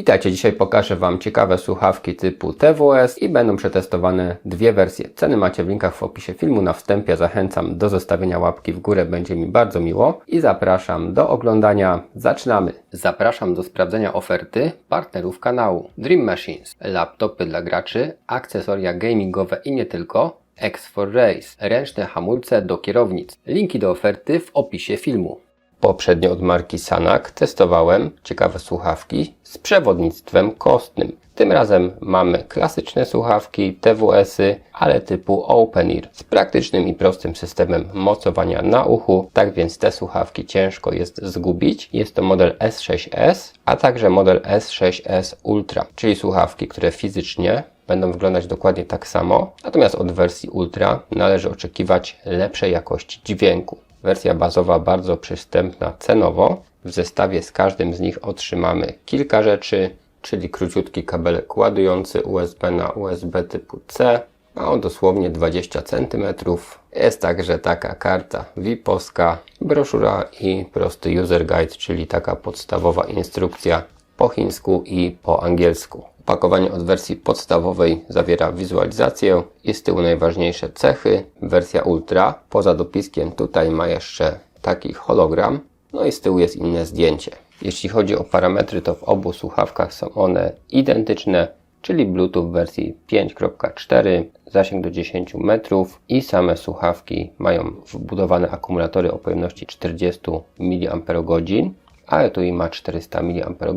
Witajcie, dzisiaj pokażę Wam ciekawe słuchawki typu TWS i będą przetestowane dwie wersje. Ceny macie w linkach w opisie filmu. Na wstępie zachęcam do zostawienia łapki w górę, będzie mi bardzo miło i zapraszam do oglądania. Zaczynamy! Zapraszam do sprawdzenia oferty partnerów kanału. Dream Machines, laptopy dla graczy, akcesoria gamingowe i nie tylko, X4 Race, ręczne hamulce do kierownic. Linki do oferty w opisie filmu. Poprzednio od marki Sanak testowałem ciekawe słuchawki z przewodnictwem kostnym. Tym razem mamy klasyczne słuchawki TWS-y, ale typu Open Ear z praktycznym i prostym systemem mocowania na uchu. Tak więc te słuchawki ciężko jest zgubić. Jest to model S6S, a także model S6S Ultra, czyli słuchawki, które fizycznie będą wyglądać dokładnie tak samo. Natomiast od wersji Ultra należy oczekiwać lepszej jakości dźwięku. Wersja bazowa bardzo przystępna cenowo. W zestawie z każdym z nich otrzymamy kilka rzeczy, czyli króciutki kabelek ładujący USB na USB typu C. Ma on dosłownie 20 cm. Jest także taka karta VIP-owska, broszura i prosty user guide, czyli taka podstawowa instrukcja po chińsku i po angielsku. Opakowanie od wersji podstawowej zawiera wizualizację i z tyłu najważniejsze cechy. Wersja Ultra poza dopiskiem tutaj ma jeszcze taki hologram, no i z tyłu jest inne zdjęcie. Jeśli chodzi o parametry, to w obu słuchawkach są one identyczne, czyli Bluetooth w wersji 5.4, zasięg do 10 metrów i same słuchawki mają wbudowane akumulatory o pojemności 40 mAh, a etui ma 400 mAh,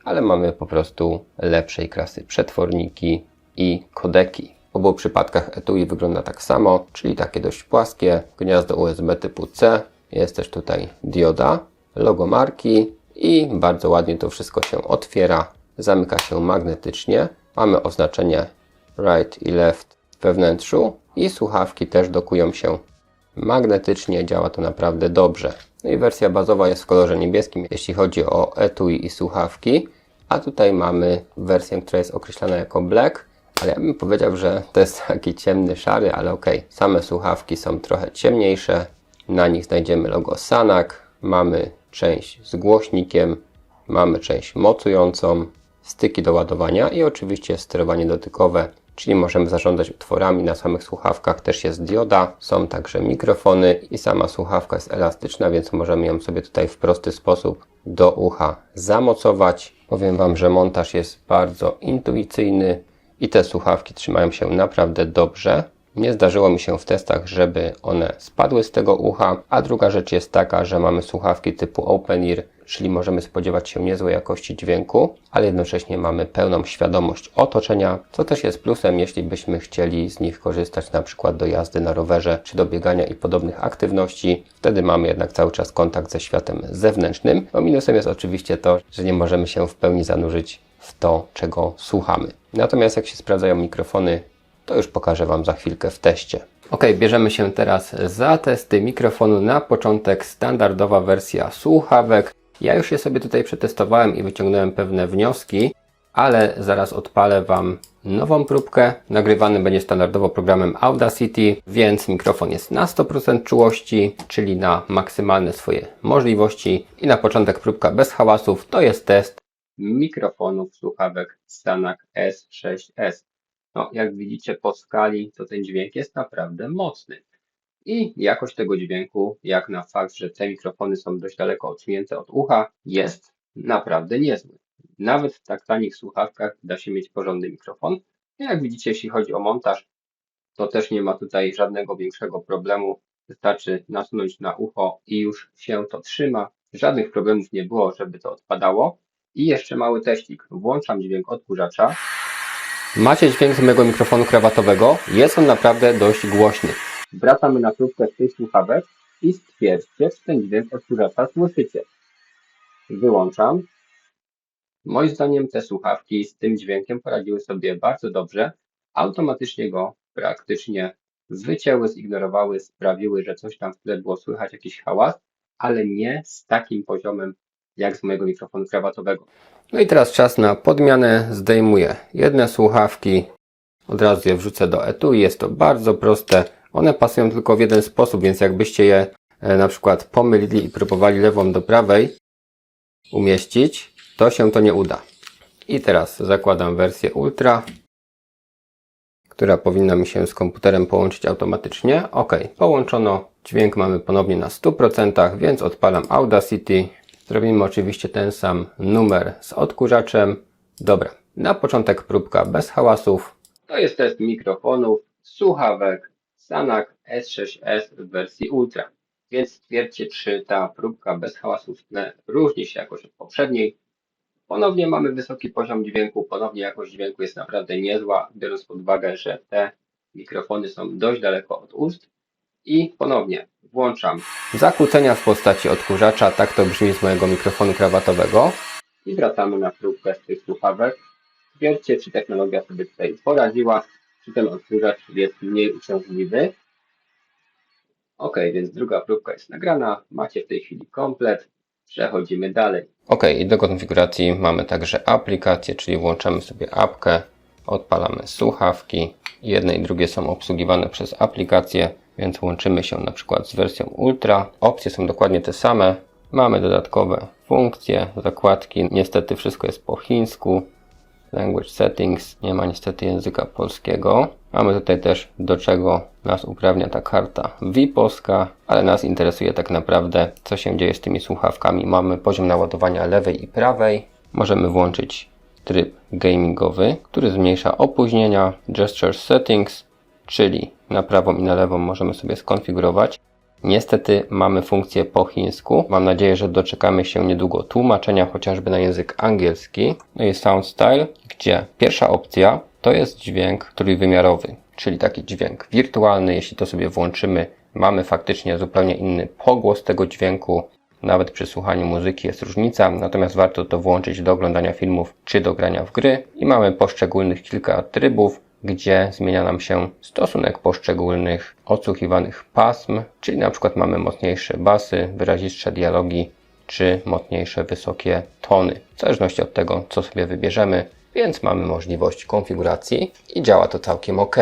ale mamy po prostu lepszej klasy przetworniki i kodeki. W obu przypadkach etui wygląda tak samo, czyli takie dość płaskie, gniazdo USB typu C, jest też tutaj dioda, logo marki i bardzo ładnie to wszystko się otwiera, zamyka się magnetycznie. Mamy oznaczenie right i left we wnętrzu i słuchawki też dokują się magnetycznie, działa to naprawdę dobrze. No i wersja bazowa jest w kolorze niebieskim, jeśli chodzi o etui i słuchawki, a tutaj mamy wersję, która jest określana jako black, ale ja bym powiedział, że to jest taki ciemny szary, ale ok. Same słuchawki są trochę ciemniejsze, na nich znajdziemy logo Sanak, mamy część z głośnikiem, mamy część mocującą, styki do ładowania i oczywiście sterowanie dotykowe, czyli możemy zarządzać utworami. Na samych słuchawkach też jest dioda, są także mikrofony i sama słuchawka jest elastyczna, więc możemy ją sobie tutaj w prosty sposób do ucha zamocować. Powiem Wam, że montaż jest bardzo intuicyjny i te słuchawki trzymają się naprawdę dobrze. Nie zdarzyło mi się w testach, żeby one spadły z tego ucha, a druga rzecz jest taka, że mamy słuchawki typu Open Ear, czyli możemy spodziewać się niezłej jakości dźwięku, ale jednocześnie mamy pełną świadomość otoczenia, co też jest plusem, jeśli byśmy chcieli z nich korzystać na przykład do jazdy na rowerze, czy do biegania i podobnych aktywności. Wtedy mamy jednak cały czas kontakt ze światem zewnętrznym. No minusem jest oczywiście to, że nie możemy się w pełni zanurzyć w to, czego słuchamy. Natomiast jak się sprawdzają mikrofony, to już pokażę Wam za chwilkę w teście. Ok, bierzemy się teraz za testy mikrofonu. Na początek standardowa wersja słuchawek. Ja już je sobie tutaj przetestowałem i wyciągnąłem pewne wnioski, ale zaraz odpalę Wam nową próbkę. Nagrywany będzie standardowo programem Audacity, więc mikrofon jest na 100% czułości, czyli na maksymalne swoje możliwości. I na początek próbka bez hałasów. To jest test mikrofonów słuchawek Sanak S6S. No, jak widzicie po skali, to ten dźwięk jest naprawdę mocny. I jakość tego dźwięku, jak na fakt, że te mikrofony są dość daleko odsunięte od ucha, jest naprawdę niezły. Nawet w tak tanich słuchawkach da się mieć porządny mikrofon. I jak widzicie, jeśli chodzi o montaż, to też nie ma tutaj żadnego większego problemu. Wystarczy nasunąć na ucho i już się to trzyma. Żadnych problemów nie było, żeby to odpadało. I jeszcze mały teścik. Włączam dźwięk odkurzacza. Macie dźwięk z mojego mikrofonu krawatowego. Jest on naprawdę dość głośny. Wracamy na próbkę z tych słuchawek i stwierdzcie, czy ten dźwięk odkurzacza słyszycie. Wyłączam. Moim zdaniem te słuchawki z tym dźwiękiem poradziły sobie bardzo dobrze. Automatycznie go praktycznie wycięły, zignorowały, sprawiły, że coś tam w tle było słychać, jakiś hałas, ale nie z takim poziomem jak z mojego mikrofonu krawatowego. No i teraz czas na podmianę. Zdejmuję jedne słuchawki, od razu je wrzucę do etui. Jest to bardzo proste. One pasują tylko w jeden sposób, więc jakbyście je na przykład pomylili i próbowali lewą do prawej umieścić, to się to nie uda. I teraz zakładam wersję Ultra, która powinna mi się z komputerem połączyć automatycznie. OK, połączono. Dźwięk mamy ponownie na 100%, więc odpalam Audacity. Zrobimy oczywiście ten sam numer z odkurzaczem. Dobra, na początek próbka bez hałasów. To jest test mikrofonów, słuchawek Sanac S6S w wersji Ultra. Więc stwierdźcie, czy ta próbka bez hałasów różni się jakoś od poprzedniej. Ponownie mamy wysoki poziom dźwięku, ponownie jakość dźwięku jest naprawdę niezła, biorąc pod uwagę, że te mikrofony są dość daleko od ust. I ponownie włączam zakłócenia w postaci odkurzacza, tak to brzmi z mojego mikrofonu krawatowego. I wracamy na próbkę z tych słuchawek. Stwierdźcie, czy technologia sobie tutaj poradziła, czy ten odkurzacz jest mniej uciążliwy. OK, więc druga próbka jest nagrana, macie w tej chwili komplet. Przechodzimy dalej. OK, i do konfiguracji mamy także aplikację, czyli włączamy sobie apkę, odpalamy słuchawki. Jedne i drugie są obsługiwane przez aplikację, więc łączymy się na przykład z wersją Ultra. Opcje są dokładnie te same. Mamy dodatkowe funkcje, zakładki. Niestety wszystko jest po chińsku. Language Settings, nie ma niestety języka polskiego. Mamy tutaj też, do czego nas uprawnia ta karta VIP-owska, ale nas interesuje tak naprawdę, co się dzieje z tymi słuchawkami. Mamy poziom naładowania lewej i prawej. Możemy włączyć tryb gamingowy, który zmniejsza opóźnienia. Gesture Settings, czyli na prawą i na lewą możemy sobie skonfigurować. Niestety mamy funkcję po chińsku. Mam nadzieję, że doczekamy się niedługo tłumaczenia chociażby na język angielski. No i Sound Style, gdzie pierwsza opcja to jest dźwięk trójwymiarowy, czyli taki dźwięk wirtualny. Jeśli to sobie włączymy, mamy faktycznie zupełnie inny pogłos tego dźwięku. Nawet przy słuchaniu muzyki jest różnica, natomiast warto to włączyć do oglądania filmów czy do grania w gry. I mamy poszczególnych kilka trybów, gdzie zmienia nam się stosunek poszczególnych odsłuchiwanych pasm, czyli na przykład mamy mocniejsze basy, wyrazistsze dialogi, czy mocniejsze wysokie tony, w zależności od tego, co sobie wybierzemy, więc mamy możliwość konfiguracji i działa to całkiem ok.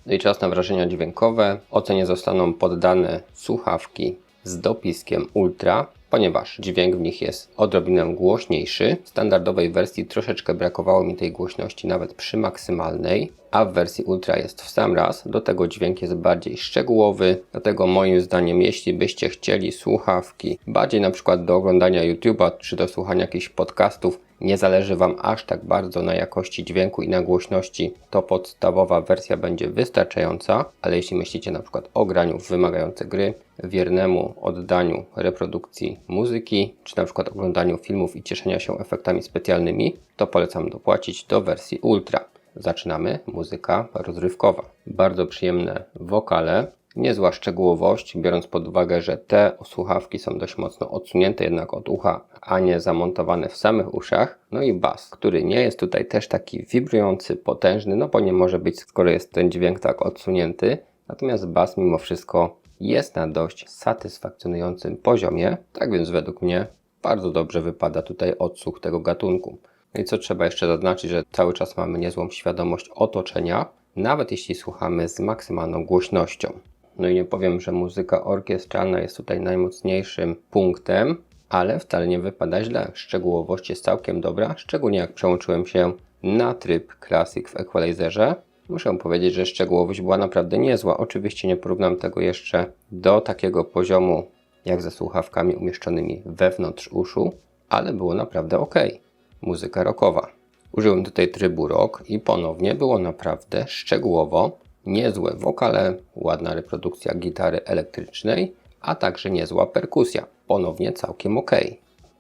No i czas na wrażenia dźwiękowe. Ocenie zostaną poddane słuchawki z dopiskiem Ultra, ponieważ dźwięk w nich jest odrobinę głośniejszy. W standardowej wersji troszeczkę brakowało mi tej głośności nawet przy maksymalnej, a w wersji Ultra jest w sam raz. Do tego dźwięk jest bardziej szczegółowy, dlatego moim zdaniem, jeśli byście chcieli słuchawki bardziej na przykład do oglądania YouTube'a czy do słuchania jakichś podcastów, nie zależy Wam aż tak bardzo na jakości dźwięku i na głośności, to podstawowa wersja będzie wystarczająca, ale jeśli myślicie na przykład o graniu w wymagające gry, wiernemu oddaniu reprodukcji muzyki, czy na przykład oglądaniu filmów i cieszenia się efektami specjalnymi, to polecam dopłacić do wersji Ultra. Zaczynamy. Muzyka rozrywkowa. Bardzo przyjemne wokale, niezła szczegółowość, biorąc pod uwagę, że te słuchawki są dość mocno odsunięte jednak od ucha, a nie zamontowane w samych uszach. No i bas, który nie jest tutaj też taki wibrujący, potężny, no bo nie może być, skoro jest ten dźwięk tak odsunięty. Natomiast bas mimo wszystko jest na dość satysfakcjonującym poziomie, tak więc według mnie bardzo dobrze wypada tutaj odsłuch tego gatunku. No i co trzeba jeszcze zaznaczyć, że cały czas mamy niezłą świadomość otoczenia, nawet jeśli słuchamy z maksymalną głośnością. No i nie powiem, że muzyka orkiestralna jest tutaj najmocniejszym punktem, ale wcale nie wypada źle. Szczegółowość jest całkiem dobra, szczególnie jak przełączyłem się na tryb Classic w Equalizerze. Muszę powiedzieć, że szczegółowość była naprawdę niezła. Oczywiście nie porównam tego jeszcze do takiego poziomu jak ze słuchawkami umieszczonymi wewnątrz uszu, ale było naprawdę ok. Muzyka rockowa. Użyłem tutaj trybu rock i ponownie było naprawdę szczegółowo. Niezłe wokale, ładna reprodukcja gitary elektrycznej, a także niezła perkusja. Ponownie całkiem ok.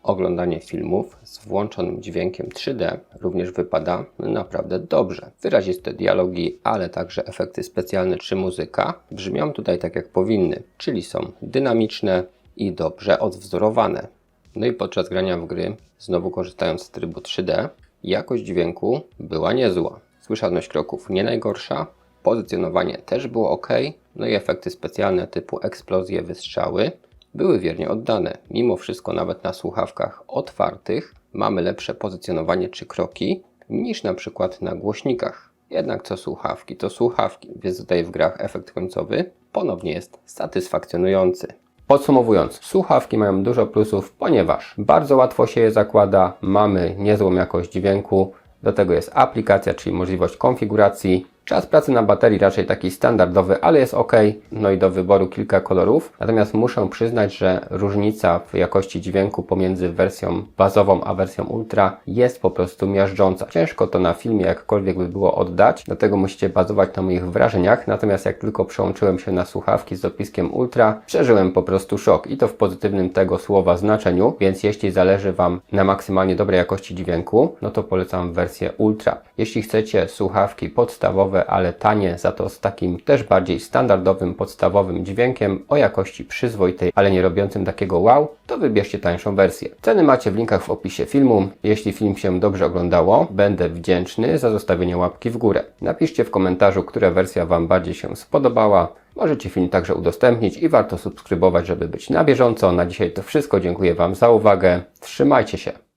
Oglądanie filmów z włączonym dźwiękiem 3D również wypada naprawdę dobrze. Wyraziste dialogi, ale także efekty specjalne czy muzyka brzmią tutaj tak jak powinny, czyli są dynamiczne i dobrze odwzorowane. No i podczas grania w gry, znowu korzystając z trybu 3D, jakość dźwięku była niezła. Słyszalność kroków nie najgorsza, pozycjonowanie też było ok, no i efekty specjalne typu eksplozje, wystrzały były wiernie oddane. Mimo wszystko nawet na słuchawkach otwartych mamy lepsze pozycjonowanie czy kroki niż na przykład na głośnikach. Jednak co słuchawki to słuchawki, więc tutaj w grach efekt końcowy ponownie jest satysfakcjonujący. Podsumowując, słuchawki mają dużo plusów, ponieważ bardzo łatwo się je zakłada, mamy niezłą jakość dźwięku, Do tego jest aplikacja, czyli możliwość konfiguracji. Czas pracy na baterii raczej taki standardowy, ale jest ok. No i do wyboru kilka kolorów. Natomiast muszę przyznać, że różnica w jakości dźwięku pomiędzy wersją bazową a wersją Ultra jest po prostu miażdżąca. Ciężko to na filmie jakkolwiek by było oddać, dlatego musicie bazować na moich wrażeniach. Natomiast jak tylko przełączyłem się na słuchawki z dopiskiem Ultra, przeżyłem po prostu szok i to w pozytywnym tego słowa znaczeniu, więc jeśli zależy Wam na maksymalnie dobrej jakości dźwięku, no to polecam wersję Ultra. Jeśli chcecie słuchawki podstawowe, ale tanie, za to z takim też bardziej standardowym, podstawowym dźwiękiem o jakości przyzwoitej, ale nie robiącym takiego wow, to wybierzcie tańszą wersję. Ceny macie w linkach w opisie filmu. Jeśli film się dobrze oglądało, będę wdzięczny za zostawienie łapki w górę. Napiszcie w komentarzu, która wersja Wam bardziej się spodobała. Możecie film także udostępnić i warto subskrybować, żeby być na bieżąco. Na dzisiaj to wszystko. Dziękuję Wam za uwagę. Trzymajcie się.